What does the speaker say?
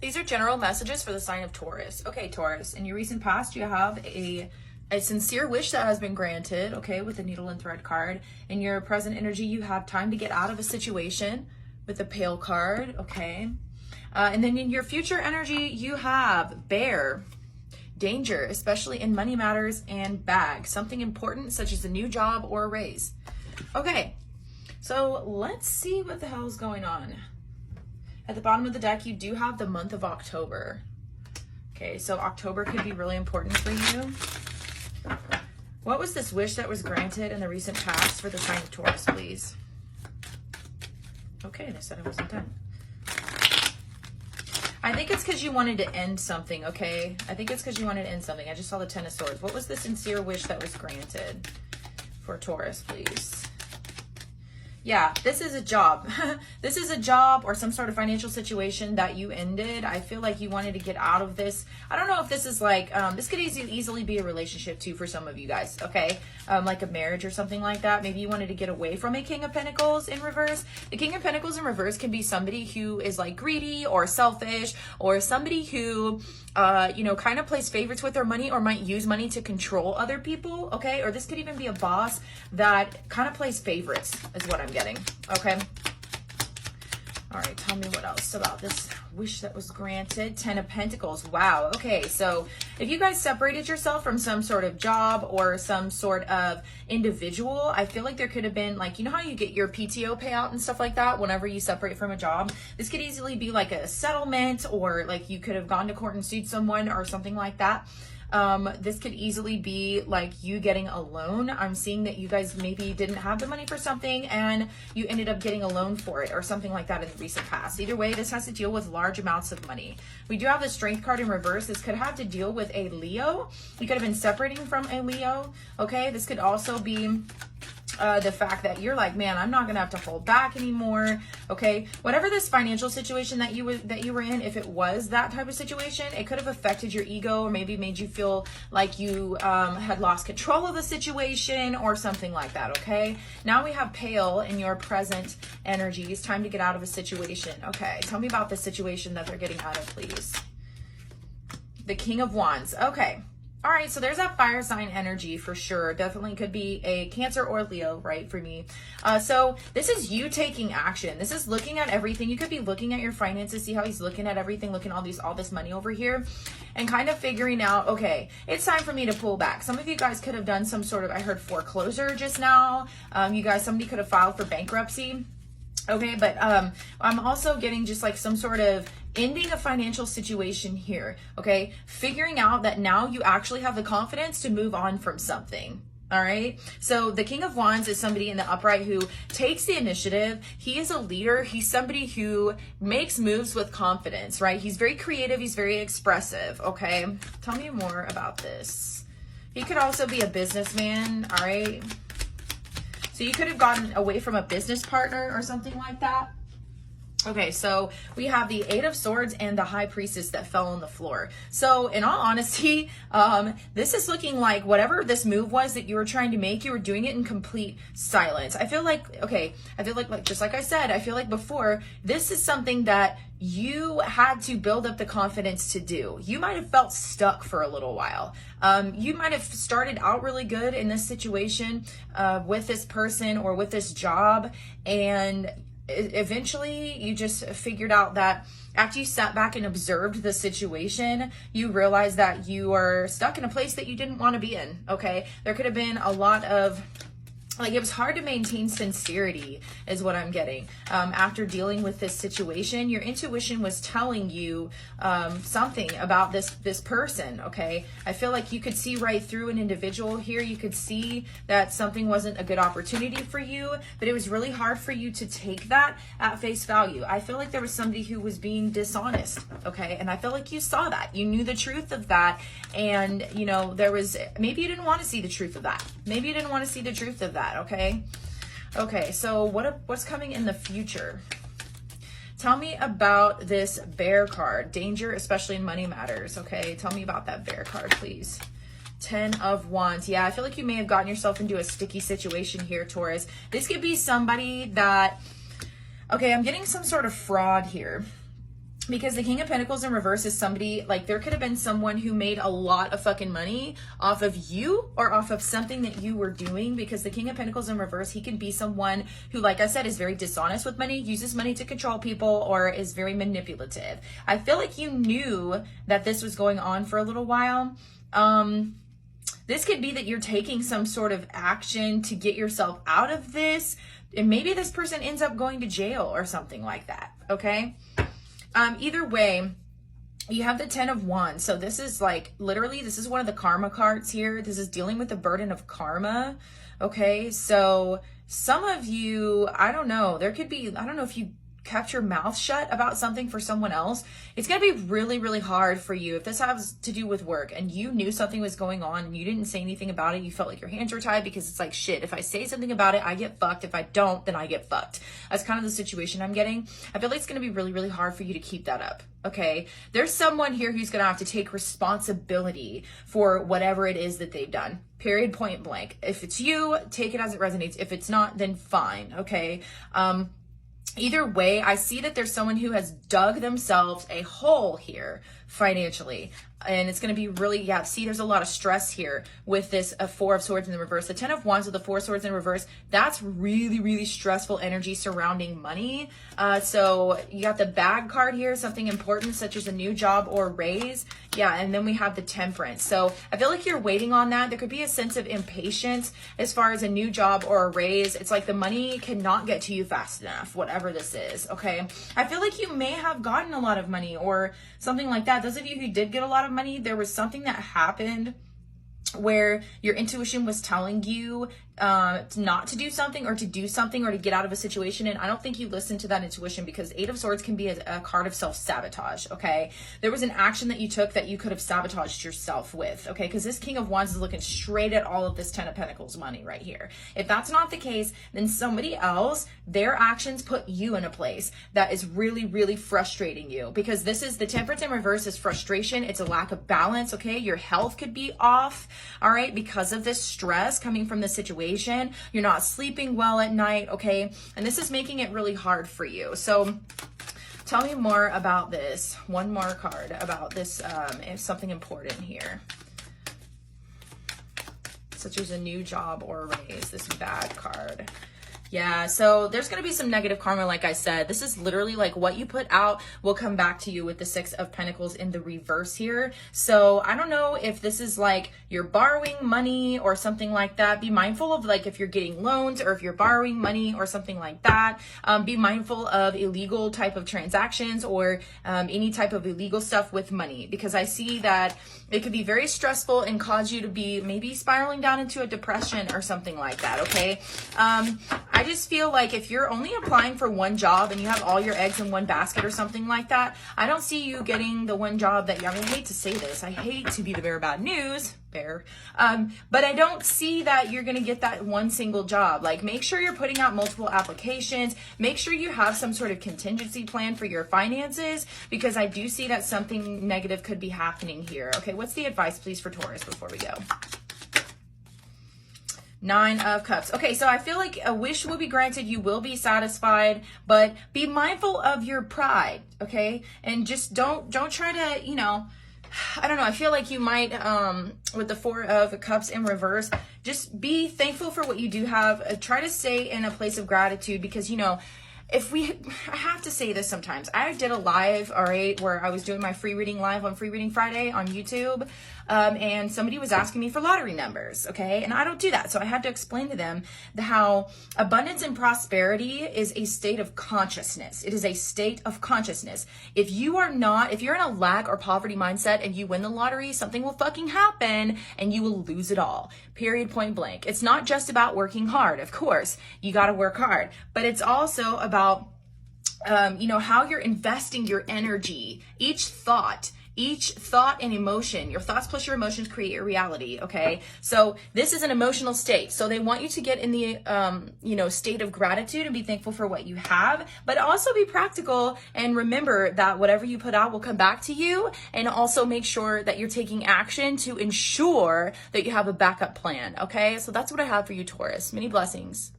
These are general messages for the sign of Taurus. Okay, Taurus, in your recent past, you have a sincere wish that has been granted, okay, with the needle and thread card. In your present energy, you have time to get out of a situation with the pale card, okay. And then in your future energy, you have bear, danger, especially in money matters, and bag, something important such as a new job or a raise. Okay, so let's see what the hell is going on. At the bottom of the deck, you do have the month of October. Okay, so October could be really important for you. What was this wish that was granted in the recent past for the sign of Taurus, please? Okay, they said I wasn't done. I think it's because you wanted to end something, okay? I think it's because you wanted to end something. I just saw the Ten of Swords. What was the sincere wish that was granted for Taurus, please? Yeah, this is a job. This is a job or some sort of financial situation that you ended. I feel like you wanted to get out of this. I don't know if this is like, this could easily be a relationship too for some of you guys, okay? Like a marriage or something like that. Maybe you wanted to get away from a King of Pentacles in reverse. The King of Pentacles in reverse can be somebody who is like greedy or selfish, or somebody who, you know, kind of plays favorites with their money or might use money to control other people, okay? Or this could even be a boss that kind of plays favorites is what I'm getting, okay? All right, tell me what else about this wish that was granted. Ten of Pentacles. Wow. Okay, so if you guys separated yourself from some sort of job or some sort of individual, I feel like there could have been, like, you know how you get your PTO payout and stuff like that whenever you separate from a job? This could easily be like a settlement, or like you could have gone to court and sued someone or something like that. This could easily be like you getting a loan. I'm seeing that you guys maybe didn't have the money for something and you ended up getting a loan for it or something like that in the recent past. Either way, this has to deal with large amounts of money. We do have the Strength card in reverse. This could have to deal with a Leo. You could have been separating from a Leo. Okay. This could also be the fact that you're like, man, I'm not gonna have to hold back anymore. Okay, whatever this financial situation that you were in, if it was that type of situation, it could have affected your ego, or maybe made you feel like you had lost control of the situation or something like that. Okay, now we have pale in your present energies. Time to get out of a situation. Okay, tell me about the situation that they're getting out of, please. The King of Wands. Okay. All right, so there's that fire sign energy for sure. Definitely could be a Cancer or Leo, right, for me. So this is you taking action. This is looking at everything. You could be looking at your finances, see how he's looking at everything, looking at all this money over here, and kind of figuring out, okay, it's time for me to pull back. Some of you guys could have done some sort of, I heard foreclosure just now. You guys, somebody could have filed for bankruptcy. Okay, but I'm also getting just like some sort of ending a financial situation here, okay? Figuring out that now you actually have the confidence to move on from something. All right. So the King of Wands is somebody in the upright who takes the initiative. He is a leader. He's somebody who makes moves with confidence, right? He's very creative. He's very expressive. Okay. Tell me more about this. He could also be a businessman. All right. So you could have gotten away from a business partner or something like that. Okay, so we have the Eight of Swords and the High Priestess that fell on the floor. So in all honesty, this is looking like whatever this move was that you were trying to make, you were doing it in complete silence. I feel like, okay, I feel like just like I said, I feel like before, this is something that you had to build up the confidence to do. You might have felt stuck for a little while. You might have started out really good in this situation with this person or with this job, and eventually you just figured out that after you sat back and observed the situation, you realized that you are stuck in a place that you didn't want to be in. Okay, there could have been a lot of, like, it was hard to maintain sincerity is what I'm getting. After dealing with this situation, your intuition was telling you something about this person, okay? I feel like you could see right through an individual here. You could see that something wasn't a good opportunity for you, but it was really hard for you to take that at face value. I feel like there was somebody who was being dishonest, okay? And I feel like you saw that. You knew the truth of that, and, you know, there was, maybe you didn't want to see the truth of that. Maybe you didn't want to see the truth of that. Okay, so what's coming in the future? Tell me about this bear card. Danger, especially in money matters. Okay, tell me about that bear card, please. 10 of Wands. Yeah, I feel like you may have gotten yourself into a sticky situation here, Taurus. This could be somebody that, okay, I'm getting some sort of fraud here. Because the King of Pentacles in reverse is somebody, like, there could have been someone who made a lot of fucking money off of you or off of something that you were doing. Because the King of Pentacles in reverse, he can be someone who, like I said, is very dishonest with money, uses money to control people, or is very manipulative. I feel like you knew that this was going on for a little while. This could be that you're taking some sort of action to get yourself out of this. And maybe this person ends up going to jail or something like that, okay? Either way, you have the 10 of Wands. So this is like, literally, this is one of the karma cards here. This is dealing with the burden of karma. Okay. So some of you, I don't know, there could be, I don't know if you kept your mouth shut about something for someone else. It's going to be really, really hard for you. If this has to do with work and you knew something was going on and you didn't say anything about it, you felt like your hands were tied because it's like, shit, if I say something about it, I get fucked. If I don't, then I get fucked. That's kind of the situation I'm getting. I feel like it's going to be really, really hard for you to keep that up. Okay. There's someone here who's going to have to take responsibility for whatever it is that they've done. Period, point blank. If it's you, take it as it resonates. If it's not, then fine. Okay. Either way, I see that there's someone who has dug themselves a hole here financially. And it's going to be really, yeah, see, there's a lot of stress here with this 4 of Swords in the reverse. The 10 of Wands with the 4 swords in reverse, that's really, really stressful energy surrounding money. So you got the bag card here, something important such as a new job or raise. Yeah, and then we have the Temperance. So I feel like you're waiting on that. There could be a sense of impatience as far as a new job or a raise. It's like the money cannot get to you fast enough, whatever this is, okay? I feel like you may have gotten a lot of money or something like that. Those of you who did get a lot of money, there was something that happened where your intuition was telling you not to do something or to do something or to get out of a situation. And I don't think you listened to that intuition because 8 of Swords can be a card of self-sabotage, okay? There was an action that you took that you could have sabotaged yourself with, okay? Because this King of Wands is looking straight at all of this 10 of Pentacles money right here. If that's not the case, then somebody else, their actions put you in a place that is really, really frustrating you because this is the Temperance in reverse is frustration. It's a lack of balance, okay? Your health could be off, all right, because of this stress coming from the situation. You're not sleeping well at night, okay? And this is making it really hard for you. So tell me more about this. One more card about this, something important here. Such as a new job or a raise, this bad card. Yeah, so there's going to be some negative karma, like I said. This is literally like what you put out will come back to you with the 6 of Pentacles in the reverse here. So I don't know if this is like you're borrowing money or something like that. Be mindful of like if you're getting loans or if you're borrowing money or something like that. Be mindful of illegal type of transactions or any type of illegal stuff with money because I see that it could be very stressful and cause you to be maybe spiraling down into a depression or something like that, okay? I just feel like if you're only applying for one job and you have all your eggs in one basket or something like that, I don't see you getting the one job that, I mean, I hate to say this. I hate to be the bearer of bad news, but I don't see that you're going to get that one single job. Like, make sure you're putting out multiple applications. Make sure you have some sort of contingency plan for your finances because I do see that something negative could be happening here. Okay, what's the advice, please, for Taurus before we go? 9 of Cups. Okay, so I feel like a wish will be granted. You will be satisfied, but be mindful of your pride, okay? And just don't try to, you know, I don't know. I feel like you might, with the 4 of Cups in reverse, just be thankful for what you do have. Try to stay in a place of gratitude because, you know, I have to say this sometimes. I did a live, all right, where I was doing my free reading live on Free Reading Friday on YouTube. And somebody was asking me for lottery numbers, okay? And I don't do that. So I had to explain to them how abundance and prosperity is a state of consciousness. It is a state of consciousness. If you're in a lack or poverty mindset and you win the lottery, something will fucking happen and you will lose it all. Period, point blank. It's not just about working hard. Of course, you got to work hard, but it's also about, you know, how you're investing your energy, each thought and emotion. Your thoughts plus your emotions create your reality, okay? So this is an emotional state. So they want you to get in the, you know, state of gratitude and be thankful for what you have, but also be practical and remember that whatever you put out will come back to you, and also make sure that you're taking action to ensure that you have a backup plan, okay? So that's what I have for you, Taurus. Many blessings.